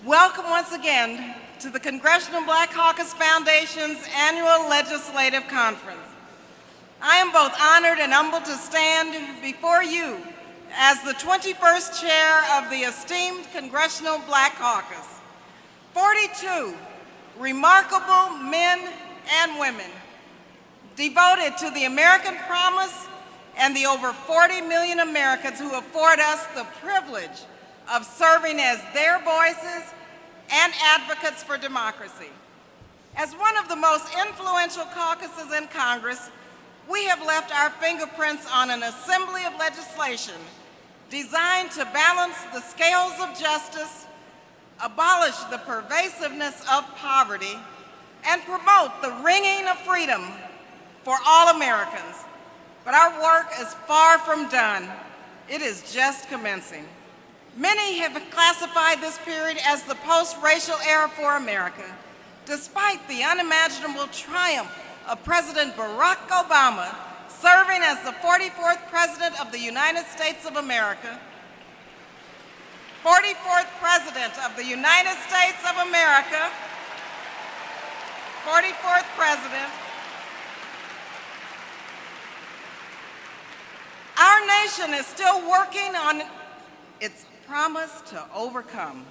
Welcome once again to the Congressional Black Caucus Foundation's annual legislative conference. I am both honored and humbled to stand before you as the 21st chair of the esteemed Congressional Black Caucus. 42 remarkable men and women devoted to the American promise and the over 40 million Americans who afford us the privilege of serving as their voices and advocates for democracy. As one of the most influential caucuses in Congress, we have left our fingerprints on an assembly of legislation designed to balance the scales of justice, abolish the pervasiveness of poverty, and promote the ringing of freedom for all Americans. But our work is far from done. It is just commencing. Many have classified this period as the post-racial era for America, despite the unimaginable triumph of President Barack Obama serving as the 44th President of the United States of America. 44th President of the United States of America. 44th President. Our nation is still working on its promise to overcome.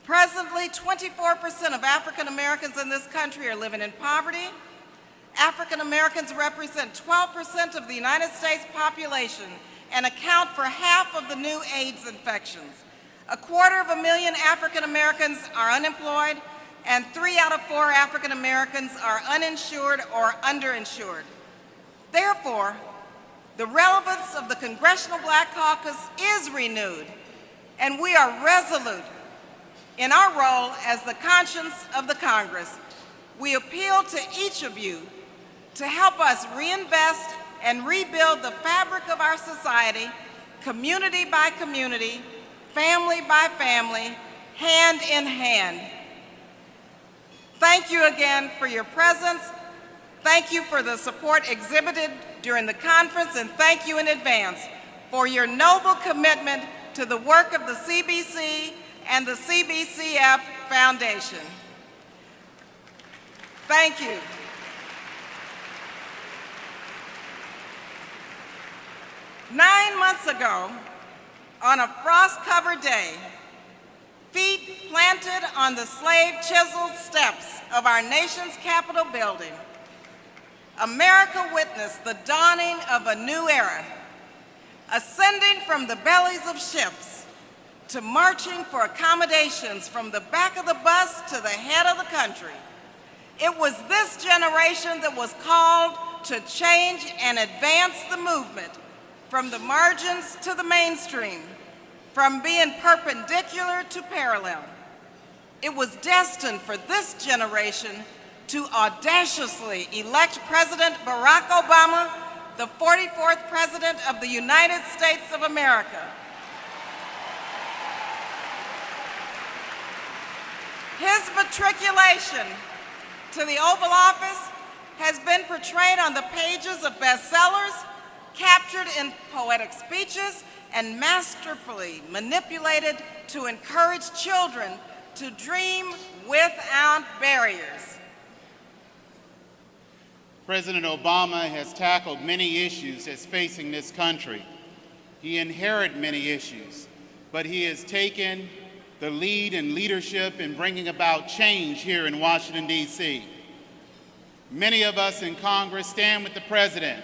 Presently, 24% of African Americans in this country are living in poverty. African Americans represent 12% of the United States population and account for half of the new AIDS infections. 250,000 African Americans are unemployed, and 3 out of 4 African Americans are uninsured or underinsured. Therefore, the relevance of the Congressional Black Caucus is renewed, and we are resolute in our role as the conscience of the Congress. We appeal to each of you to help us reinvest and rebuild the fabric of our society, community by community, family by family, hand in hand. Thank you again for your presence. Thank you for the support exhibited during the conference, and thank you in advance for your noble commitment to the work of the CBC and the CBCF Foundation. Thank you. Nine months ago, on a frost-covered day, feet planted on the slave-chiseled steps of our nation's Capitol building, America witnessed the dawning of a new era, ascending from the bellies of ships to marching for accommodations from the back of the bus to the head of the country. It was this generation that was called to change and advance the movement from the margins to the mainstream, from being perpendicular to parallel. It was destined for this generation to audaciously elect President Barack Obama, the 44th President of the United States of America. His matriculation to the Oval Office has been portrayed on the pages of bestsellers, captured in poetic speeches, and masterfully manipulated to encourage children to dream without barriers. President Obama has tackled many issues that's facing this country. He inherited many issues, but he has taken the lead and leadership in bringing about change here in Washington, D.C. Many of us in Congress stand with the President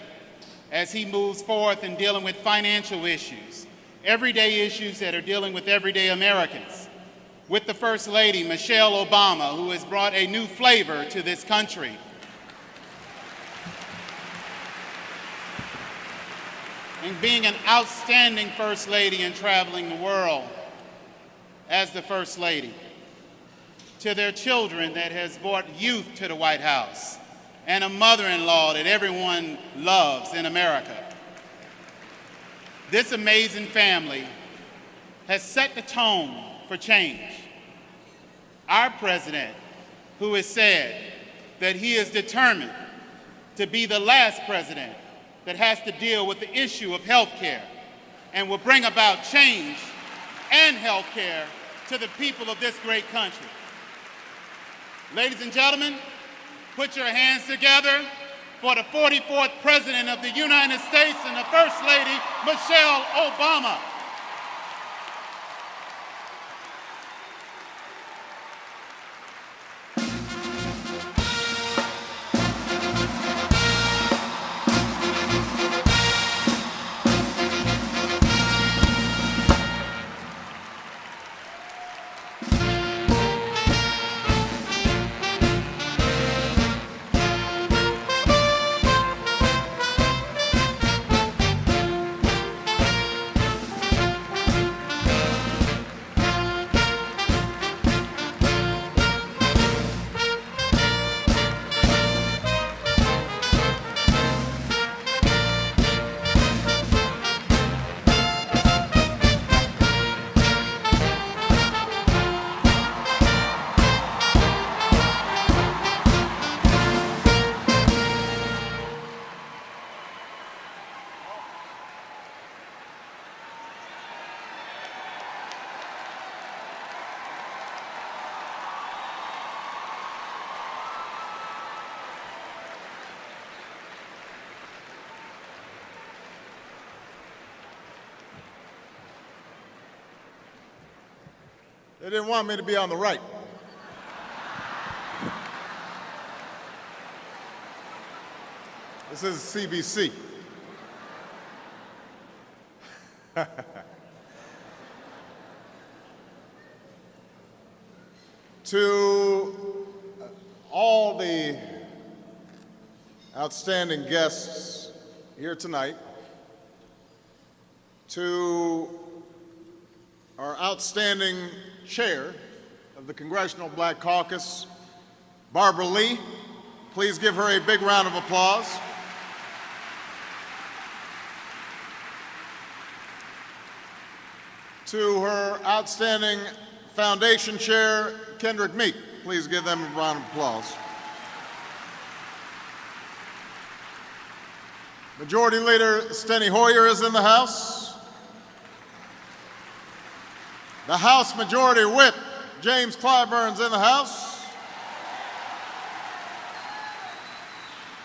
as he moves forth in dealing with financial issues, everyday issues that are dealing with everyday Americans. With the First Lady, Michelle Obama, who has brought a new flavor to this country. And being an outstanding First Lady and traveling the world as the First Lady. To their children that has brought youth to the White House, and a mother-in-law that everyone loves in America. This amazing family has set the tone for change. Our president, who has said that he is determined to be the last president that has to deal with the issue of health care and will bring about change and health care to the people of this great country. Ladies and gentlemen, put your hands together for the 44th President of the United States and the First Lady, Michelle Obama. They didn't want me to be on the right. This is CBC. To all the outstanding guests here tonight, to our outstanding chair of the Congressional Black Caucus, Barbara Lee. Please give her a big round of applause. To her outstanding foundation chair, Kendrick Meek. Please give them a round of applause. Majority Leader Steny Hoyer is in the House. The House Majority Whip, James Clyburn's in the House.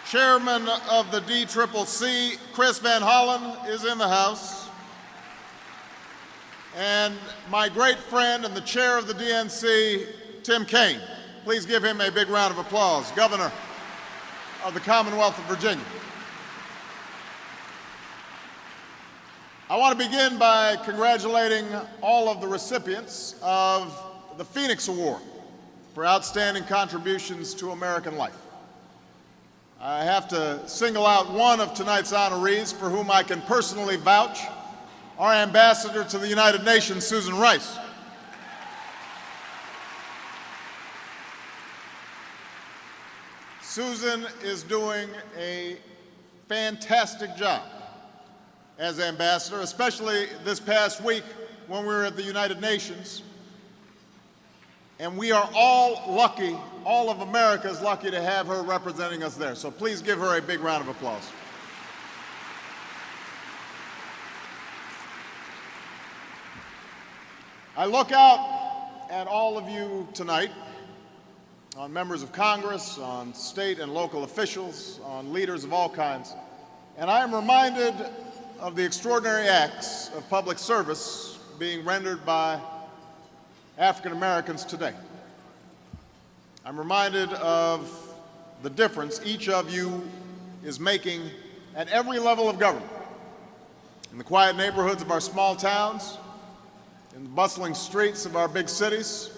Chairman of the DCCC, Chris Van Hollen, is in the House. And my great friend and the chair of the DNC, Tim Kaine. Please give him a big round of applause, Governor of the Commonwealth of Virginia. I want to begin by congratulating all of the recipients of the Phoenix Award for outstanding contributions to American life. I have to single out one of tonight's honorees for whom I can personally vouch, our ambassador to the United Nations, Susan Rice. Susan is doing a fantastic job as ambassador, especially this past week when we were at the United Nations. And we are all lucky, all of America is lucky to have her representing us there. So please give her a big round of applause. I look out at all of you tonight, on members of Congress, on state and local officials, on leaders of all kinds, and I am reminded of the extraordinary acts of public service being rendered by African Americans today. I'm reminded of the difference each of you is making at every level of government, in the quiet neighborhoods of our small towns, in the bustling streets of our big cities.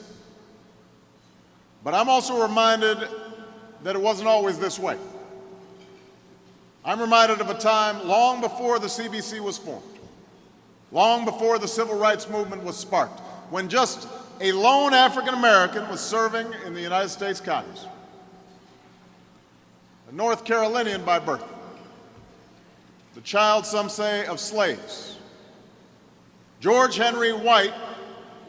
But I'm also reminded that it wasn't always this way. I'm reminded of a time long before the CBC was formed, long before the Civil Rights Movement was sparked, when just a lone African American was serving in the United States Congress, a North Carolinian by birth, the child, some say, of slaves. George Henry White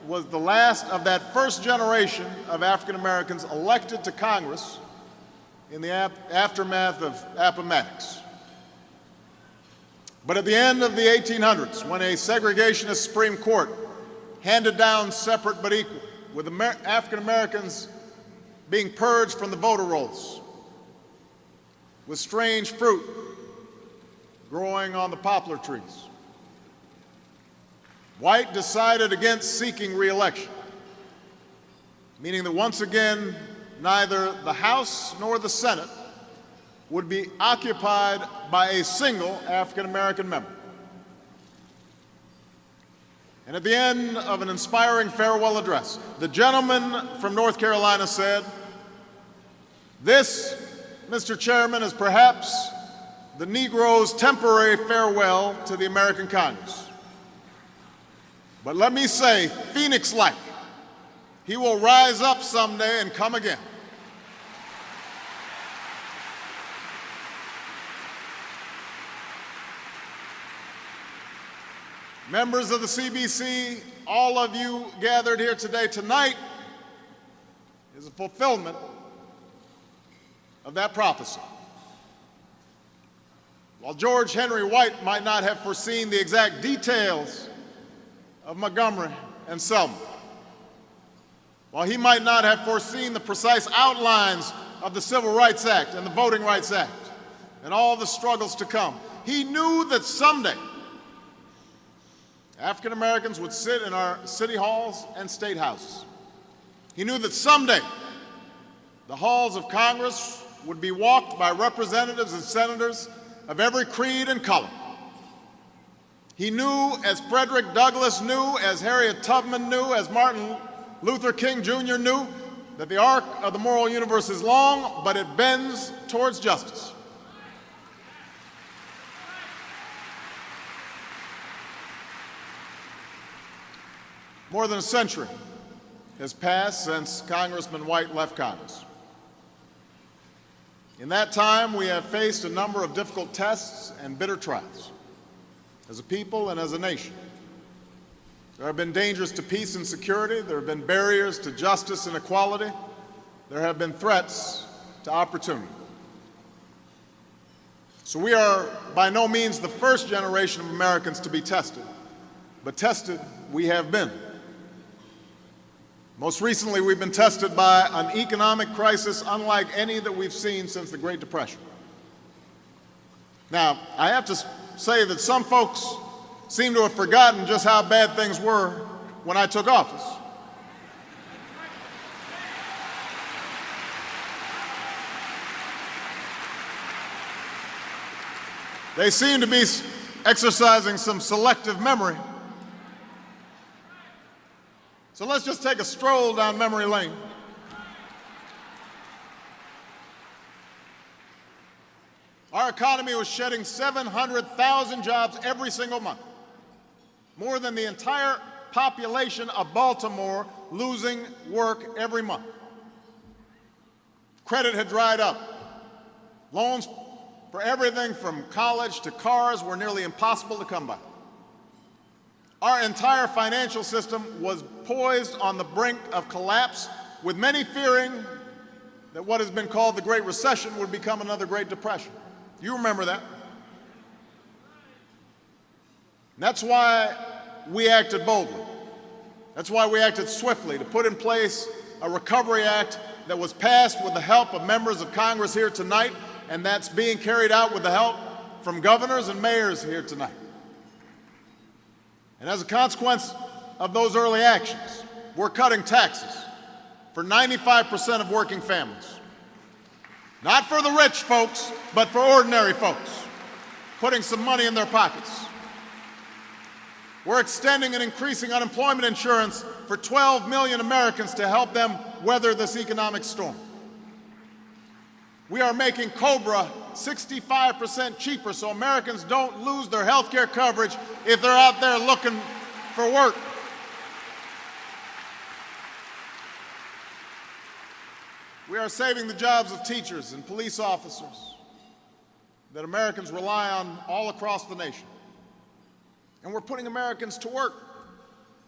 was the last of that first generation of African Americans elected to Congress in the aftermath of Appomattox. But at the end of the 1800s, when a segregationist Supreme Court handed down separate but equal, with African Americans being purged from the voter rolls, with strange fruit growing on the poplar trees. White decided against seeking re-election, meaning that once again, neither the House nor the Senate would be occupied by a single African American member. And at the end of an inspiring farewell address, the gentleman from North Carolina said, "This, Mr. Chairman, is perhaps the Negro's temporary farewell to the American Congress. But let me say, Phoenix-like, he will rise up someday and come again." Members of the CBC, all of you gathered here today, tonight is a fulfillment of that prophecy. While George Henry White might not have foreseen the exact details of Montgomery and Selma, while he might not have foreseen the precise outlines of the Civil Rights Act and the Voting Rights Act and all the struggles to come, he knew that someday African Americans would sit in our city halls and state houses. He knew that someday the halls of Congress would be walked by representatives and senators of every creed and color. He knew, as Frederick Douglass knew, as Harriet Tubman knew, as Martin Luther King Jr. knew, that the arc of the moral universe is long, but it bends towards justice. More than a century has passed since Congressman White left Congress. In that time, we have faced a number of difficult tests and bitter trials, as a people and as a nation. There have been dangers to peace and security. There have been barriers to justice and equality. There have been threats to opportunity. So we are by no means the first generation of Americans to be tested, but tested we have been. Most recently, we've been tested by an economic crisis unlike any that we've seen since the Great Depression. Now, I have to say that some folks seem to have forgotten just how bad things were when I took office. They seem to be exercising some selective memory. So let's just take a stroll down memory lane. Our economy was shedding 700,000 jobs every single month, more than the entire population of Baltimore losing work every month. Credit had dried up. Loans for everything from college to cars were nearly impossible to come by. Our entire financial system was poised on the brink of collapse, with many fearing that what has been called the Great Recession would become another Great Depression. You remember that. And that's why we acted boldly. That's why we acted swiftly to put in place a Recovery Act that was passed with the help of members of Congress here tonight, and that's being carried out with the help from governors and mayors here tonight. And as a consequence of those early actions, we're cutting taxes for 95% of working families. Not for the rich folks, but for ordinary folks, putting some money in their pockets. We're extending and increasing unemployment insurance for 12 million Americans to help them weather this economic storm. We are making COBRA 65% cheaper so Americans don't lose their health care coverage if they're out there looking for work. We are saving the jobs of teachers and police officers that Americans rely on all across the nation. And we're putting Americans to work,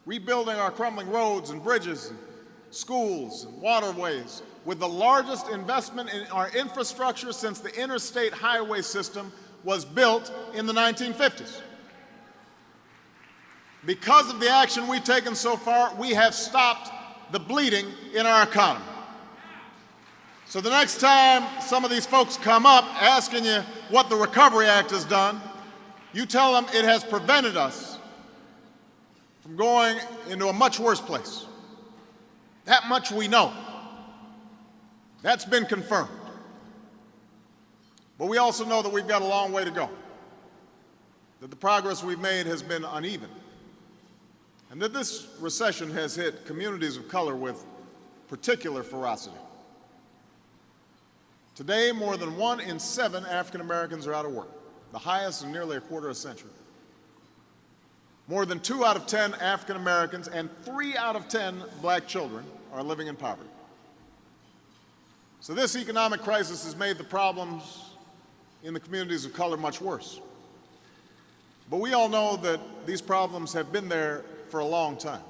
rebuilding our crumbling roads and bridges, and schools and waterways, with the largest investment in our infrastructure since the interstate highway system was built in the 1950s. Because of the action we've taken so far, we have stopped the bleeding in our economy. So the next time some of these folks come up asking you what the Recovery Act has done, you tell them it has prevented us from going into a much worse place. That much we know. That's been confirmed. But we also know that we've got a long way to go, that the progress we've made has been uneven, and that this recession has hit communities of color with particular ferocity. Today, more than 1 in 7 African Americans are out of work, the highest in nearly a quarter of a century. More than 2 out of 10 African Americans and 3 out of 10 black children are living in poverty. So this economic crisis has made the problems in the communities of color much worse. But we all know that these problems have been there for a long time.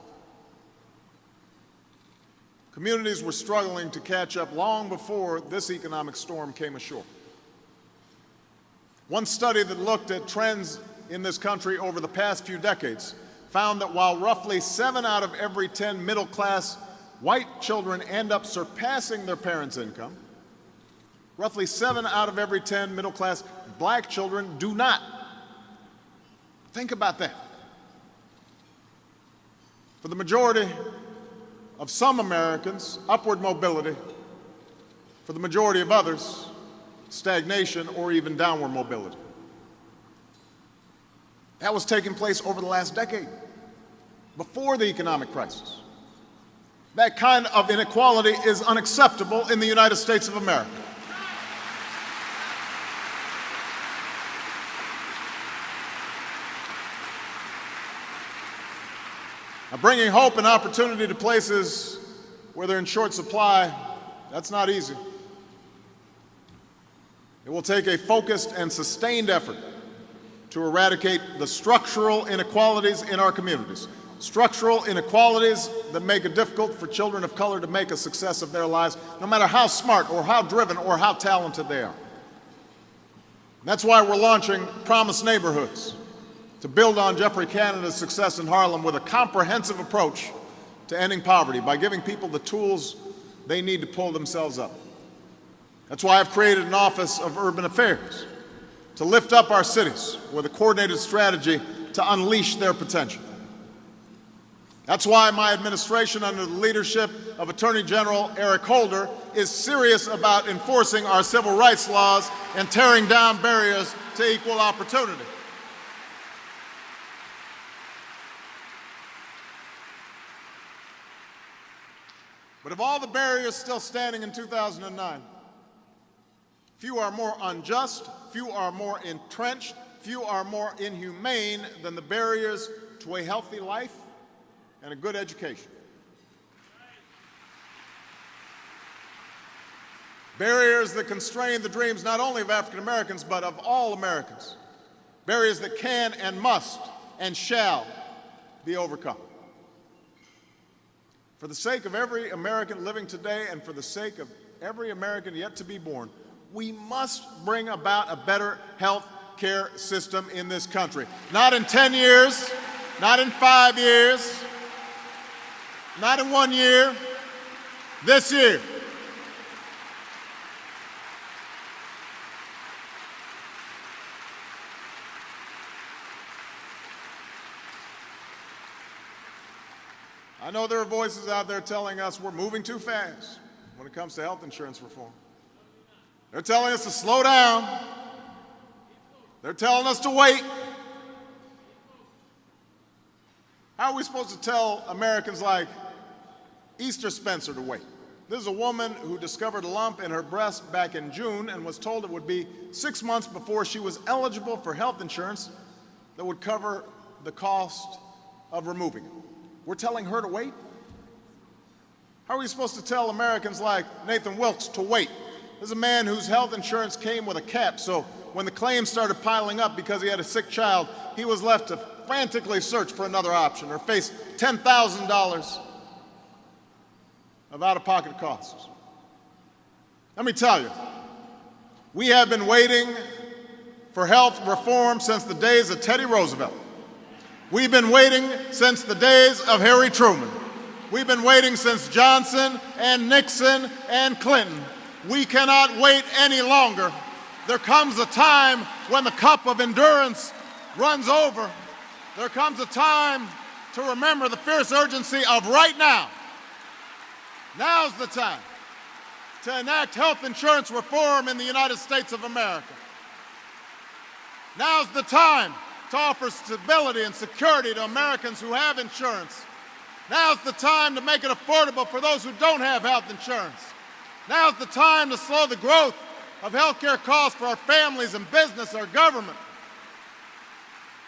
Communities were struggling to catch up long before this economic storm came ashore. One study that looked at trends in this country over the past few decades found that while roughly 7 out of every 10 middle-class white children end up surpassing their parents' income, roughly 7 out of every 10 middle-class black children do not. Think about that. For the majority of some Americans, upward mobility. For the majority of others, stagnation or even downward mobility. That was taking place over the last decade, before the economic crisis. That kind of inequality is unacceptable in the United States of America. Now, bringing hope and opportunity to places where they're in short supply, that's not easy. It will take a focused and sustained effort to eradicate the structural inequalities in our communities. Structural inequalities that make it difficult for children of color to make a success of their lives, no matter how smart or how driven or how talented they are. That's why we're launching Promise Neighborhoods, to build on Jeffrey Canada's success in Harlem with a comprehensive approach to ending poverty by giving people the tools they need to pull themselves up. That's why I've created an Office of Urban Affairs, to lift up our cities with a coordinated strategy to unleash their potential. That's why my administration, under the leadership of Attorney General Eric Holder, is serious about enforcing our civil rights laws and tearing down barriers to equal opportunity. But of all the barriers still standing in 2009, few are more unjust, few are more entrenched, few are more inhumane than the barriers to a healthy life and a good education. Barriers that constrain the dreams not only of African Americans, but of all Americans. Barriers that can and must and shall be overcome. For the sake of every American living today and for the sake of every American yet to be born, we must bring about a better health care system in this country. Not in 10 years, not in 5 years, not in 1 year, this year. I know there are voices out there telling us we're moving too fast when it comes to health insurance reform. They're telling us to slow down. They're telling us to wait. How are we supposed to tell Americans like Easter Spencer to wait? This is a woman who discovered a lump in her breast back in June and was told it would be 6 months before she was eligible for health insurance that would cover the cost of removing it. We're telling her to wait? How are we supposed to tell Americans like Nathan Wilkes to wait? This is a man whose health insurance came with a cap, so when the claims started piling up because he had a sick child, he was left to frantically search for another option or face $10,000 of out-of-pocket costs. Let me tell you, we have been waiting for health reform since the days of Teddy Roosevelt. We've been waiting since the days of Harry Truman. We've been waiting since Johnson and Nixon and Clinton. We cannot wait any longer. There comes a time when the cup of endurance runs over. There comes a time to remember the fierce urgency of right now. Now's the time to enact health insurance reform in the United States of America. Now's the time to offer stability and security to Americans who have insurance. Now's the time to make it affordable for those who don't have health insurance. Now's the time to slow the growth of health care costs for our families and business, our government.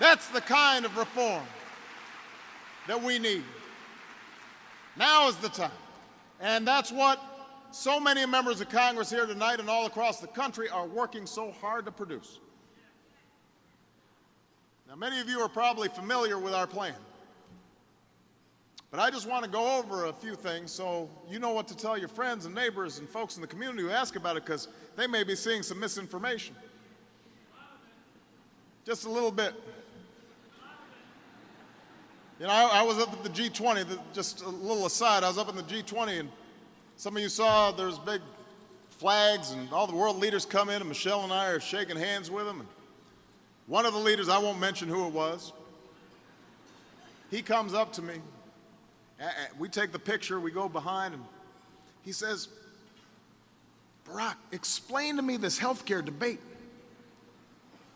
That's the kind of reform that we need. Now is the time. And that's what so many members of Congress here tonight and all across the country are working so hard to produce. Now, many of you are probably familiar with our plan. But I just want to go over a few things so you know what to tell your friends and neighbors and folks in the community who ask about it, because they may be seeing some misinformation. Just a little bit. You know, I was up at the G20, just a little aside, I was up in the G20 and some of you saw there's big flags and all the world leaders come in and Michelle and I are shaking hands with them. And one of the leaders, I won't mention who it was, he comes up to me. We take the picture, we go behind, and he says, Barack, explain to me this healthcare debate.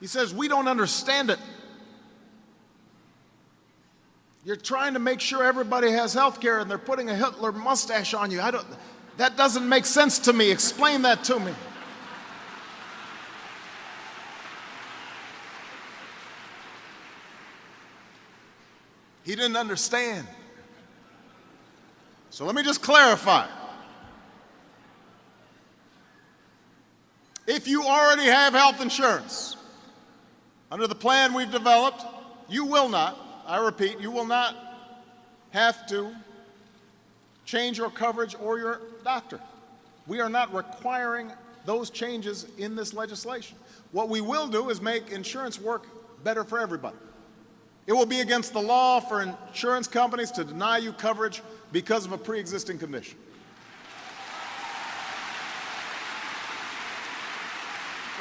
He says, we don't understand it. You're trying to make sure everybody has healthcare and they're putting a Hitler mustache on you. That doesn't make sense to me. Explain that to me. He didn't understand. So let me just clarify. If you already have health insurance, under the plan we've developed, you will not, I repeat, you will not have to change your coverage or your doctor. We are not requiring those changes in this legislation. What we will do is make insurance work better for everybody. It will be against the law for insurance companies to deny you coverage because of a pre-existing condition.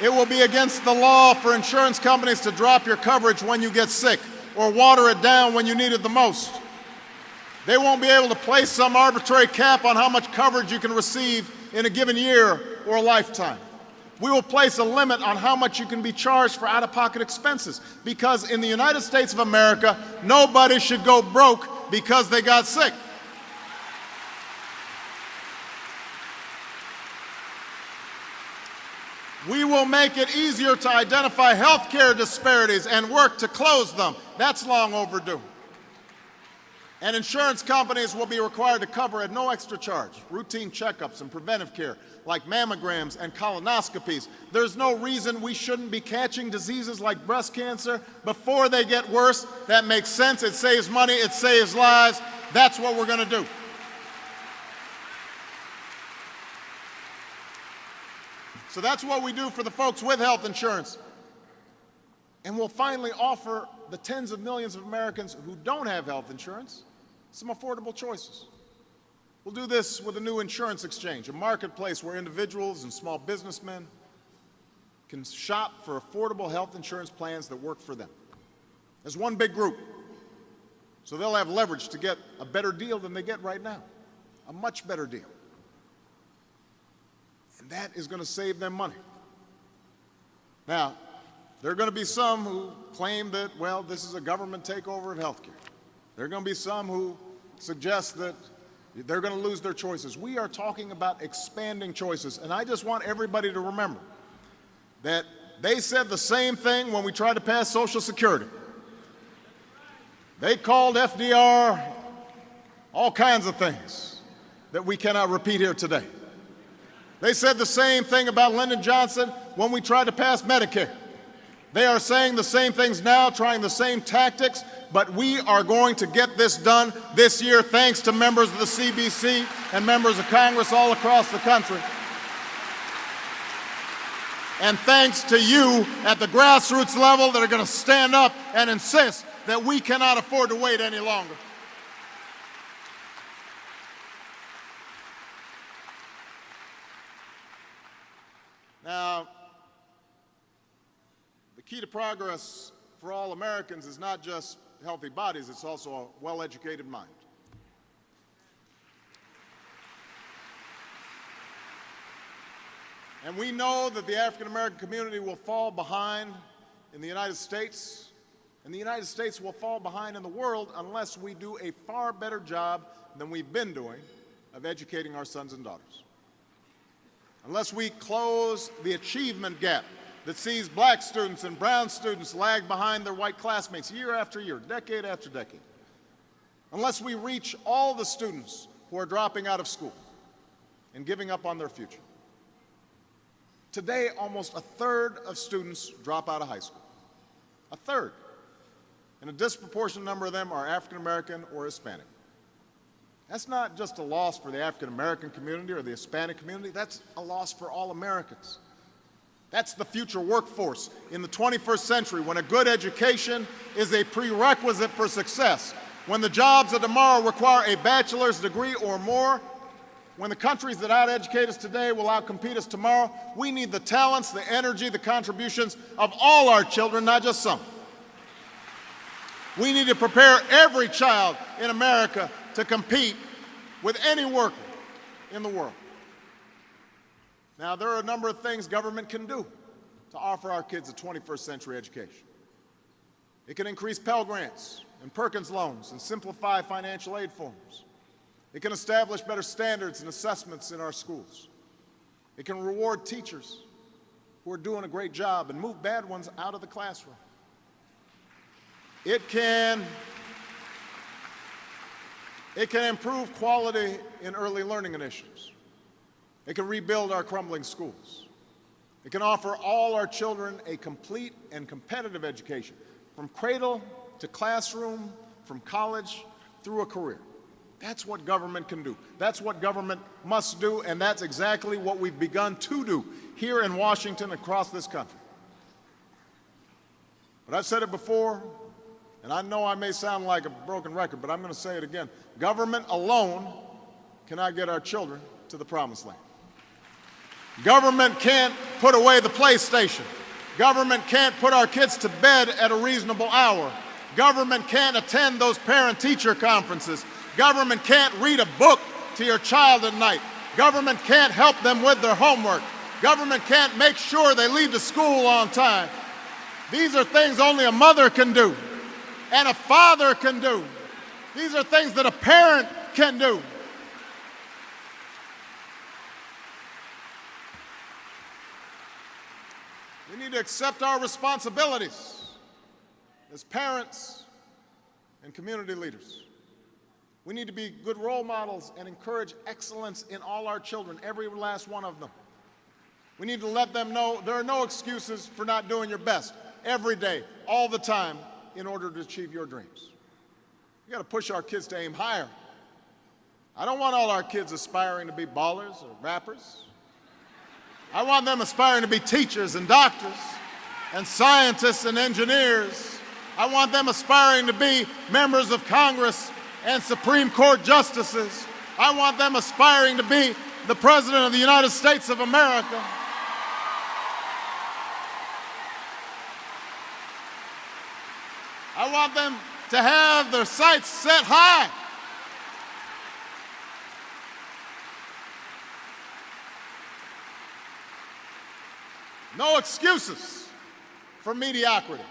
It will be against the law for insurance companies to drop your coverage when you get sick or water it down when you need it the most. They won't be able to place some arbitrary cap on how much coverage you can receive in a given year or a lifetime. We will place a limit on how much you can be charged for out-of-pocket expenses, because in the United States of America, nobody should go broke because they got sick. We will make it easier to identify healthcare disparities and work to close them. That's long overdue. And insurance companies will be required to cover at no extra charge routine checkups and preventive care like mammograms and colonoscopies. There's no reason we shouldn't be catching diseases like breast cancer before they get worse. That makes sense. It saves money. It saves lives. That's what we're going to do. So that's what we do for the folks with health insurance. And we'll finally offer the tens of millions of Americans who don't have health insurance some affordable choices. We'll do this with a new insurance exchange, a marketplace where individuals and small businessmen can shop for affordable health insurance plans that work for them as one big group. So they'll have leverage to get a better deal than they get right now, a much better deal. And that is going to save them money. Now, there are going to be some who claim that, well, this is a government takeover of health care. There are going to be some who suggest that they're going to lose their choices. We are talking about expanding choices, and I just want everybody to remember that they said the same thing when we tried to pass Social Security. They called FDR all kinds of things that we cannot repeat here today. They said the same thing about Lyndon Johnson when we tried to pass Medicare. They are saying the same things now, trying the same tactics, but we are going to get this done this year thanks to members of the CBC and members of Congress all across the country. And thanks to you at the grassroots level that are going to stand up and insist that we cannot afford to wait any longer. Now, the key to progress for all Americans is not just healthy bodies, it's also a well-educated mind. And we know that the African-American community will fall behind in the United States, and the United States will fall behind in the world unless we do a far better job than we've been doing of educating our sons and daughters. Unless we close the achievement gap that sees black students and brown students lag behind their white classmates year after year, decade after decade. Unless we reach all the students who are dropping out of school and giving up on their future. Today, almost a third of students drop out of high school. A third. And a disproportionate number of them are African American or Hispanic. That's not just a loss for the African American community or the Hispanic community, that's a loss for all Americans. That's the future workforce in the 21st century, when a good education is a prerequisite for success, when the jobs of tomorrow require a bachelor's degree or more, when the countries that out-educate us today will outcompete us tomorrow. We need the talents, the energy, the contributions of all our children, not just some. We need to prepare every child in America to compete with any worker in the world. Now, there are a number of things government can do to offer our kids a 21st century education. It can increase Pell Grants and Perkins loans and simplify financial aid forms. It can establish better standards and assessments in our schools. It can reward teachers who are doing a great job and move bad ones out of the classroom. It can improve quality in early learning initiatives. It can rebuild our crumbling schools. It can offer all our children a complete and competitive education, from cradle to classroom, from college through a career. That's what government can do. That's what government must do, and that's exactly what we've begun to do here in Washington, across this country. But I've said it before, and I know I may sound like a broken record, but I'm going to say it again. Government alone cannot get our children to the promised land. Government can't put away the PlayStation. Government can't put our kids to bed at a reasonable hour. Government can't attend those parent-teacher conferences. Government can't read a book to your child at night. Government can't help them with their homework. Government can't make sure they leave to school on time. These are things only a mother can do and a father can do. These are things that a parent can do. We need to accept our responsibilities as parents and community leaders. We need to be good role models and encourage excellence in all our children, every last one of them. We need to let them know there are no excuses for not doing your best every day, all the time, in order to achieve your dreams. We've got to push our kids to aim higher. I don't want all our kids aspiring to be ballers or rappers. I want them aspiring to be teachers and doctors and scientists and engineers. I want them aspiring to be members of Congress and Supreme Court justices. I want them aspiring to be the President of the United States of America. I want them to have their sights set high. No excuses for mediocrity.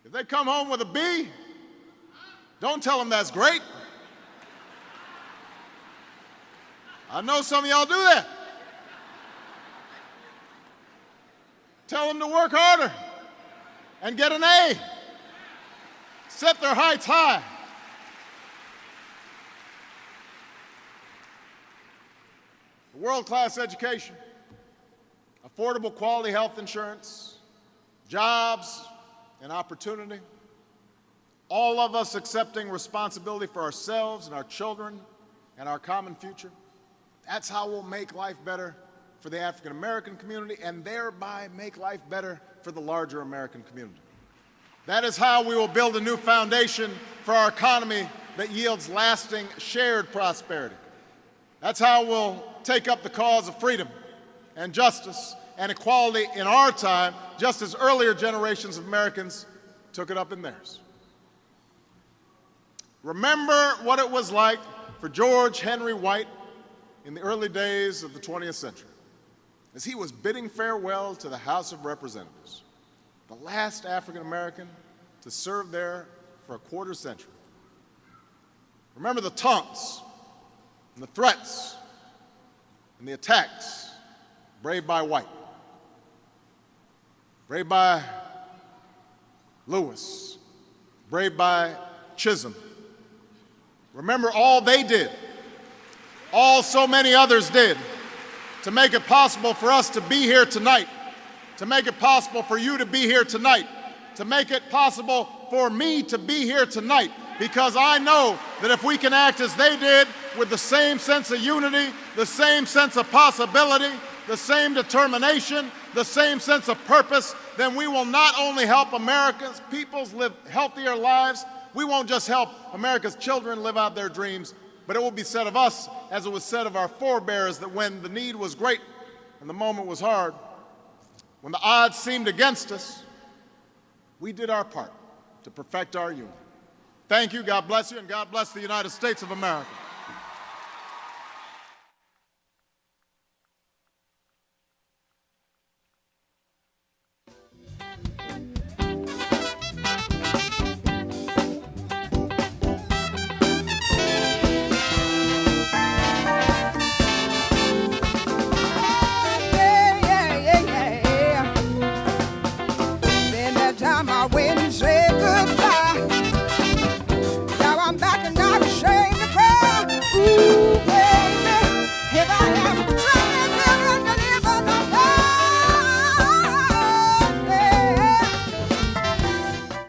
If they come home with a B, don't tell them that's great. I know some of y'all do that. Tell them to work harder and get an A. Set their heights high. World-class education, affordable quality health insurance, jobs and opportunity, all of us accepting responsibility for ourselves and our children and our common future. That's how we'll make life better for the African American community and thereby make life better for the larger American community. That is how we will build a new foundation for our economy that yields lasting shared prosperity. That's how we'll take up the cause of freedom and justice and equality in our time, just as earlier generations of Americans took it up in theirs. Remember what it was like for George Henry White in the early days of the 20th century, as he was bidding farewell to the House of Representatives, the last African American to serve there for a quarter century. Remember the taunts and the threats and the attacks braved by White, braved by Lewis, braved by Chisholm. Remember all they did, all so many others did, to make it possible for us to be here tonight, to make it possible for you to be here tonight, to make it possible for me to be here tonight, because I know that if we can act as they did, with the same sense of unity, the same sense of possibility, the same determination, the same sense of purpose, then we will not only help America's peoples live healthier lives, we won't just help America's children live out their dreams, but it will be said of us, as it was said of our forebears, that when the need was great and the moment was hard, when the odds seemed against us, we did our part to perfect our union. Thank you, God bless you, and God bless the United States of America.